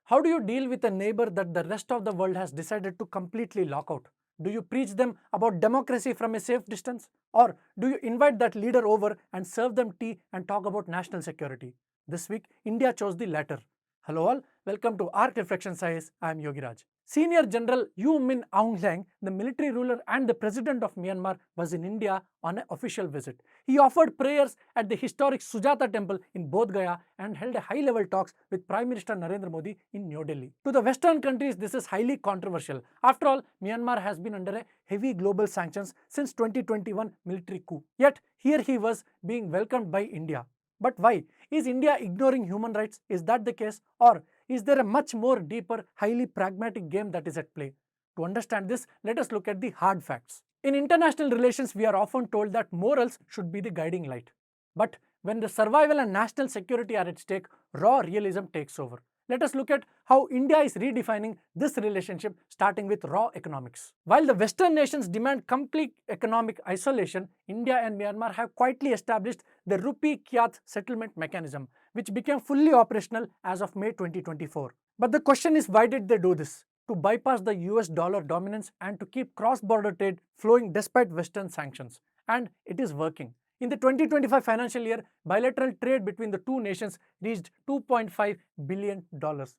How do you deal with a neighbor that the rest of the world has decided to completely lock out? Do you preach them about democracy from a safe distance? Or do you invite that leader over and serve them tea and talk about national security? This week, India chose the latter. Hello all, welcome to ARK Reflections IAS. I am Yogi Raj. Senior General U Min Aung Hlaing, the military ruler and the president of Myanmar, was in India on an official visit. He offered prayers at the historic Sujata temple in Bodh Gaya and held a high-level talks with Prime Minister Narendra Modi in New Delhi. To the Western countries, this is highly controversial. After all, Myanmar has been under a heavy global sanctions since 2021 military coup. Yet, here he was being welcomed by India. But why? Is India ignoring human rights? Is that the case? Or is there a much more deeper, highly pragmatic game that is at play? To understand this, let us look at the hard facts. In international relations, we are often told that morals should be the guiding light. But when the survival and national security are at stake, raw realism takes over. Let us look at how India is redefining this relationship, starting with raw economics. While the Western nations demand complete economic isolation, India and Myanmar have quietly established the rupee kyat settlement mechanism, which became fully operational as of May 2024. But the question is, why did they do this? To bypass the US dollar dominance and to keep cross-border trade flowing despite Western sanctions. And it is working. In the 2025 financial year, bilateral trade between the two nations reached $2.5 billion,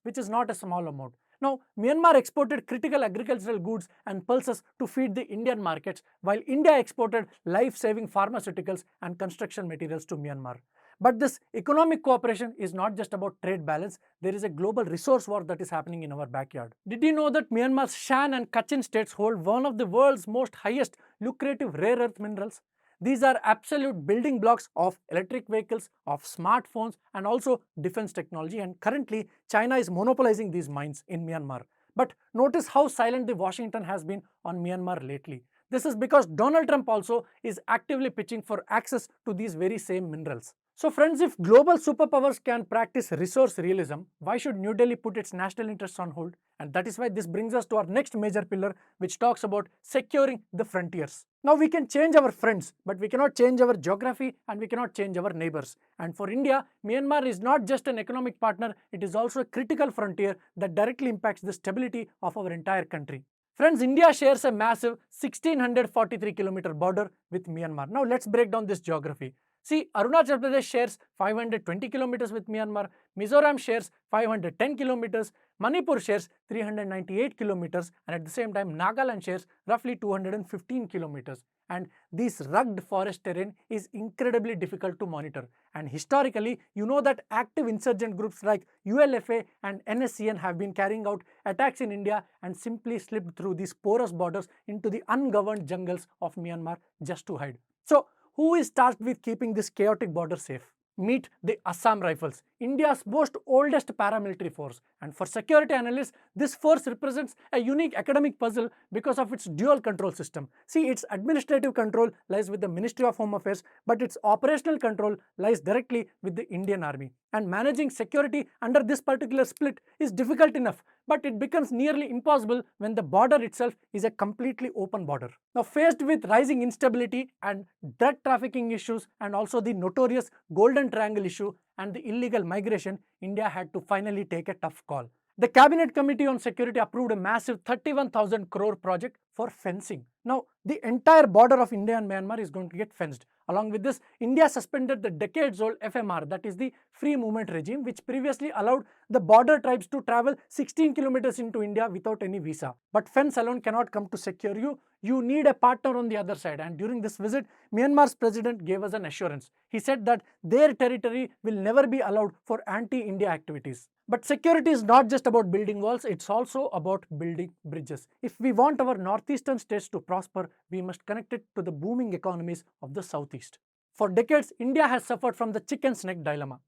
which is not a small amount. Now, Myanmar exported critical agricultural goods and pulses to feed the Indian markets, while India exported life-saving pharmaceuticals and construction materials to Myanmar. But this economic cooperation is not just about trade balance, there is a global resource war that is happening in our backyard. Did you know that Myanmar's Shan and Kachin states hold one of the world's most highest lucrative rare earth minerals? These are absolute building blocks of electric vehicles, of smartphones, and also defense technology. And currently, China is monopolizing these mines in Myanmar. But notice how silent the Washington has been on Myanmar lately. This is because Donald Trump also is actively pitching for access to these very same minerals. So friends, if global superpowers can practice resource realism, why should New Delhi put its national interests on hold? And that is why this brings us to our next major pillar, which talks about securing the frontiers. Now we can change our friends, but we cannot change our geography and we cannot change our neighbors. And for India, Myanmar is not just an economic partner, it is also a critical frontier that directly impacts the stability of our entire country. Friends, India shares a massive 1643-kilometer border with Myanmar. Now let's break down this geography. See, Arunachal Pradesh shares 520 kilometers with Myanmar, Mizoram shares 510 kilometers, Manipur shares 398 kilometers, and at the same time, Nagaland shares roughly 215 kilometers. And this rugged forest terrain is incredibly difficult to monitor. And historically, you know that active insurgent groups like ULFA and NSCN have been carrying out attacks in India and simply slipped through these porous borders into the ungoverned jungles of Myanmar just to hide. So, who is tasked with keeping this chaotic border safe? Meet the Assam Rifles, India's most oldest paramilitary force. And for security analysts, this force represents a unique academic puzzle because of its dual control system. See, its administrative control lies with the Ministry of Home Affairs, but its operational control lies directly with the Indian Army. And managing security under this particular split is difficult enough, but it becomes nearly impossible when the border itself is a completely open border. Now, faced with rising instability and drug trafficking issues and also the notorious Golden Triangle issue and the illegal migration, India had to finally take a tough call. The Cabinet Committee on Security approved a massive 31,000 crore project for fencing. Now, the entire border of India and Myanmar is going to get fenced. Along with this, India suspended the decades-old FMR, that is the free movement regime, which previously allowed the border tribes to travel 16 kilometers into India without any visa. But fence alone cannot come to secure you. You need a partner on the other side. And during this visit, Myanmar's president gave us an assurance. He said that their territory will never be allowed for anti-India activities. But security is not just about building walls, it's also about building bridges. If we want our northeastern states to prosper, we must connect it to the booming economies of the southeast. For decades, India has suffered from the chicken-snake dilemma.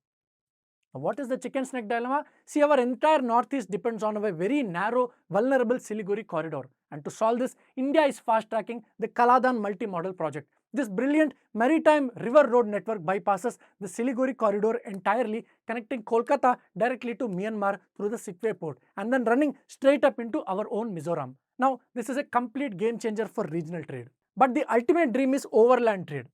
Now, what is the chicken-snake dilemma? See, our entire northeast depends on a very narrow, vulnerable Siliguri corridor. And to solve this, India is fast-tracking the Kaladan multi-modal project. This brilliant maritime river road network bypasses the Siliguri corridor entirely, connecting Kolkata directly to Myanmar through the Sikwe port and then running straight up into our own Mizoram. Now, this is a complete game changer for regional trade. But the ultimate dream is overland trade.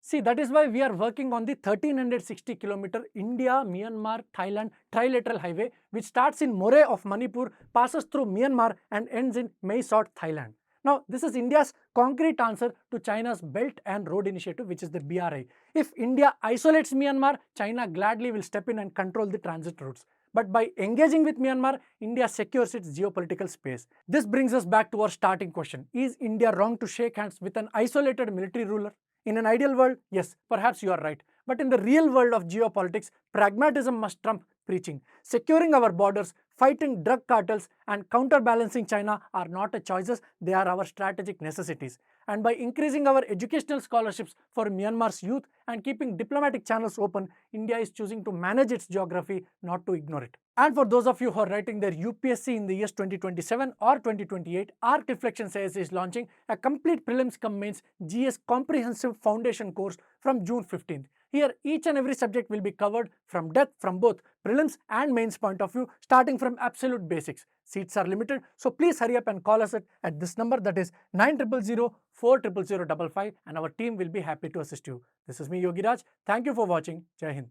See, that is why we are working on the 1360-kilometer India-Myanmar Thailand trilateral highway, which starts in Moreh of Manipur, passes through Myanmar and ends in Mae Sot, Thailand. Now, this is India's concrete answer to China's Belt and Road Initiative, which is the BRI. If India isolates Myanmar, China gladly will step in and control the transit routes. But by engaging with Myanmar, India secures its geopolitical space. This brings us back to our starting question. Is India wrong to shake hands with an isolated military ruler? In an ideal world, yes, perhaps you are right. But in the real world of geopolitics, pragmatism must trump preaching. Securing our borders, fighting drug cartels, and counterbalancing China are not choices, they are our strategic necessities. And by increasing our educational scholarships for Myanmar's youth and keeping diplomatic channels open, India is choosing to manage its geography, not to ignore it. And for those of you who are writing their UPSC in the years 2027 or 2028, ARK Reflections IAS is launching a complete prelims cum mains GS comprehensive foundation course from June 15th. Here, each and every subject will be covered from depth from both prelims and mains point of view, starting from absolute basics. Seats are limited, so please hurry up and call us at this number, that is 9000 400 555, and our team will be happy to assist you. This is me, Yogi Raj. Thank you for watching. Jai Hind.